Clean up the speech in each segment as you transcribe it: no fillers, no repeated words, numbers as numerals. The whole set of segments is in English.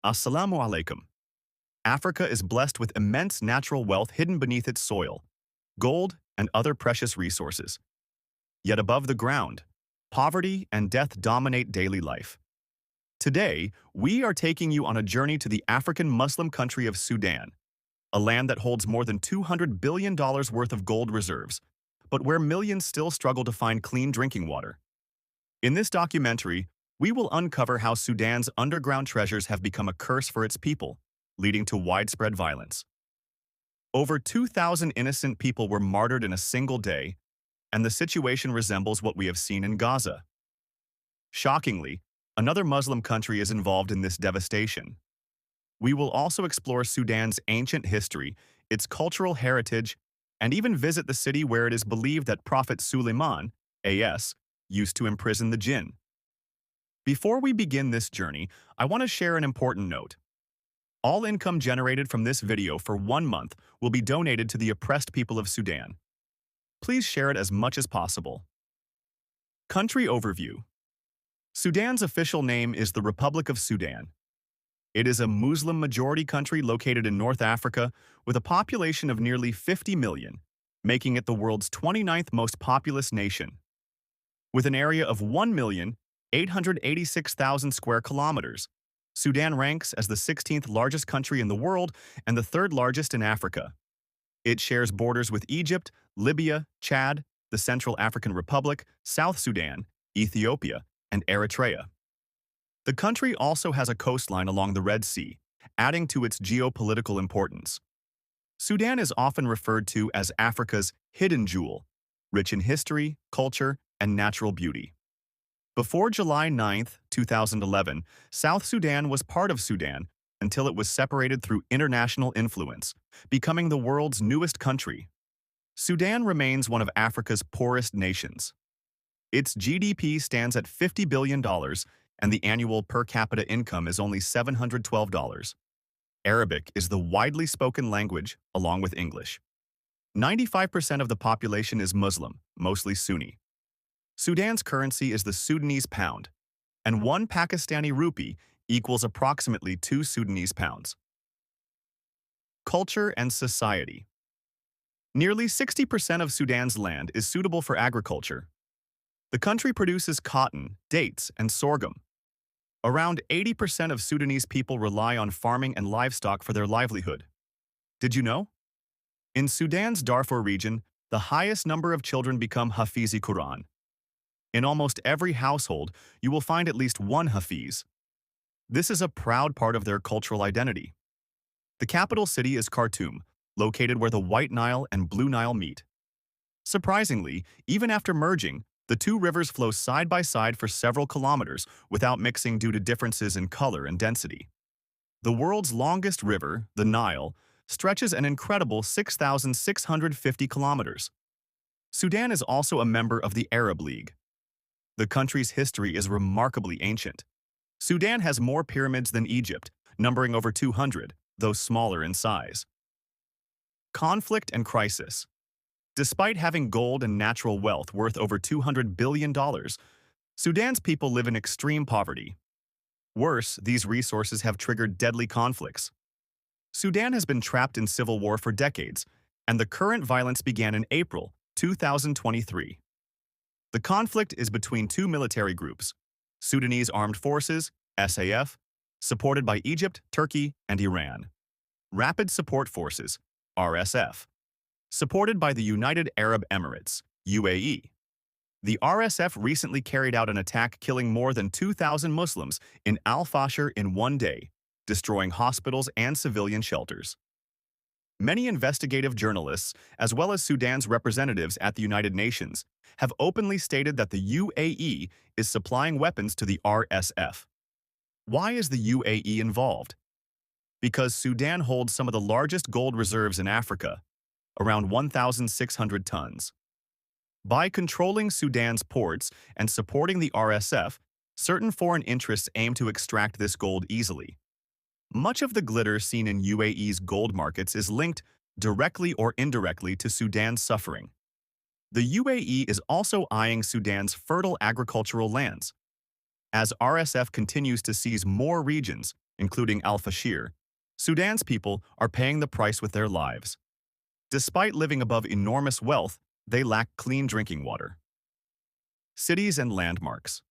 Assalamu alaikum. Africa is blessed with immense natural wealth hidden beneath its soil, gold and other precious resources. Yet above the ground, poverty and death dominate daily life. Today, we are taking you on a journey to the African Muslim country of Sudan, a land that holds more than $200 billion worth of gold reserves, but where millions still struggle to find clean drinking water. In this documentary, we will uncover how Sudan's underground treasures have become a curse for its people, leading to widespread violence. Over 2,000 innocent people were martyred in a single day, and the situation resembles what we have seen in Gaza. Shockingly, another Muslim country is involved in this devastation. We will also explore Sudan's ancient history, its cultural heritage, and even visit the city where it is believed that Prophet Suleiman, AS, used to imprison the jinn. Before we begin this journey, I want to share an important note. All income generated from this video for 1 month will be donated to the oppressed people of Sudan. Please share it as much as possible. Country Overview. Sudan's official name is the Republic of Sudan. It is a Muslim-majority country located in North Africa with a population of nearly 50 million, making it the world's 29th most populous nation. With an area of 1,886,000 square kilometers, Sudan ranks as the 16th largest country in the world and the 3rd largest in Africa. It shares borders with Egypt, Libya, Chad, the Central African Republic, South Sudan, Ethiopia, and Eritrea. The country also has a coastline along the Red Sea, adding to its geopolitical importance. Sudan is often referred to as Africa's hidden jewel, rich in history, culture, and natural beauty. Before July 9, 2011, South Sudan was part of Sudan until it was separated through international influence, becoming the world's newest country. Sudan remains one of Africa's poorest nations. Its GDP stands at $50 billion, and the annual per capita income is only $712. Arabic is the widely spoken language, along with English. 95% of the population is Muslim, mostly Sunni. Sudan's currency is the Sudanese pound, and 1 Pakistani rupee equals approximately 2 Sudanese pounds. Culture and society. Nearly 60% of Sudan's land is suitable for agriculture. The country produces cotton, dates, and sorghum. Around 80% of Sudanese people rely on farming and livestock for their livelihood. Did you know? In Sudan's Darfur region, the highest number of children become Hafizi Quran. In almost every household, you will find at least one Hafiz. This is a proud part of their cultural identity. The capital city is Khartoum, located where the White Nile and Blue Nile meet. Surprisingly, even after merging, the two rivers flow side by side for several kilometers without mixing due to differences in color and density. The world's longest river, the Nile, stretches an incredible 6,650 kilometers. Sudan is also a member of the Arab League. The country's history is remarkably ancient. Sudan has more pyramids than Egypt, numbering over 200, though smaller in size. Conflict and crisis. Despite having gold and natural wealth worth over $200 billion, Sudan's people live in extreme poverty. Worse, these resources have triggered deadly conflicts. Sudan has been trapped in civil war for decades, and the current violence began in April 2023. The conflict is between two military groups, Sudanese Armed Forces, SAF, supported by Egypt, Turkey, and Iran. Rapid Support Forces, RSF, supported by the United Arab Emirates, UAE. The RSF recently carried out an attack killing more than 2,000 Muslims in Al-Fashir in one day, destroying hospitals and civilian shelters. Many investigative journalists, as well as Sudan's representatives at the United Nations, have openly stated that the UAE is supplying weapons to the RSF. Why is the UAE involved? Because Sudan holds some of the largest gold reserves in Africa, around 1,600 tons. By controlling Sudan's ports and supporting the RSF, certain foreign interests aim to extract this gold easily. Much of the glitter seen in UAE's gold markets is linked, directly or indirectly, to Sudan's suffering. The UAE is also eyeing Sudan's fertile agricultural lands. As RSF continues to seize more regions, including al-Fashir, Sudan's people are paying the price with their lives. Despite living above enormous wealth, they lack clean drinking water. Cities and landmarks.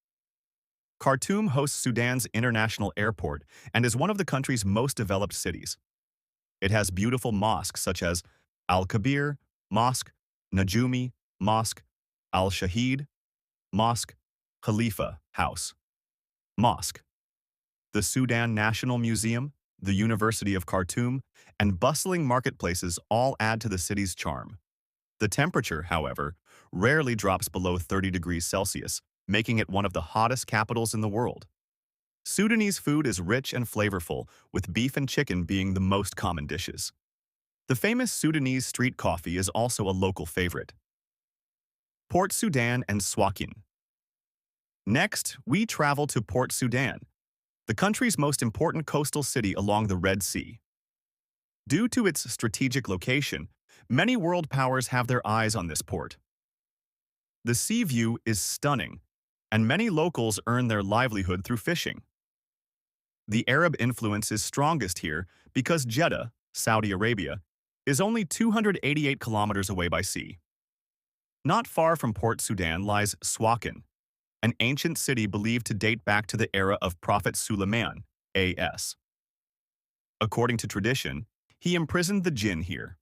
Khartoum hosts Sudan's international airport and is one of the country's most developed cities. It has beautiful mosques such as Al-Kabir Mosque, Najumi Mosque, Al-Shahid Mosque, Khalifa House Mosque, the Sudan National Museum, the University of Khartoum, and bustling marketplaces all add to the city's charm. The temperature, however, rarely drops below 30 degrees Celsius, making it one of the hottest capitals in the world. Sudanese food is rich and flavorful, with beef and chicken being the most common dishes. The famous Sudanese street coffee is also a local favorite. Port Sudan and Suakin. Next, we travel to Port Sudan, the country's most important coastal city along the Red Sea. Due to its strategic location, many world powers have their eyes on this port. The sea view is stunning, and many locals earn their livelihood through fishing. The Arab influence is strongest here because Jeddah, Saudi Arabia, is only 288 kilometers away by sea. Not far from Port Sudan lies Suakin, an ancient city believed to date back to the era of Prophet Sultan, a.s. According to tradition, he imprisoned the jinn here.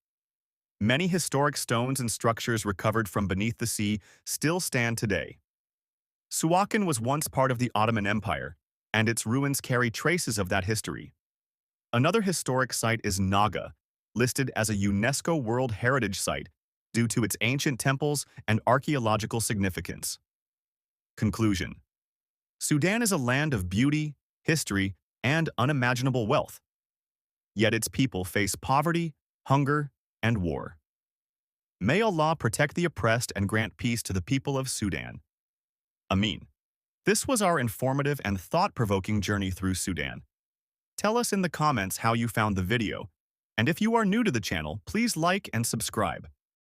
Many historic stones and structures recovered from beneath the sea still stand today. Suakin was once part of the Ottoman Empire, and its ruins carry traces of that history. Another historic site is Naga, listed as a UNESCO World Heritage Site due to its ancient temples and archaeological significance. Conclusion. Sudan is a land of beauty, history, and unimaginable wealth. Yet its people face poverty, hunger, and war. May Allah protect the oppressed and grant peace to the people of Sudan. Amin. This was our informative and thought-provoking journey through Sudan. Tell us in the comments how you found the video, and if you are new to the channel, please like and subscribe.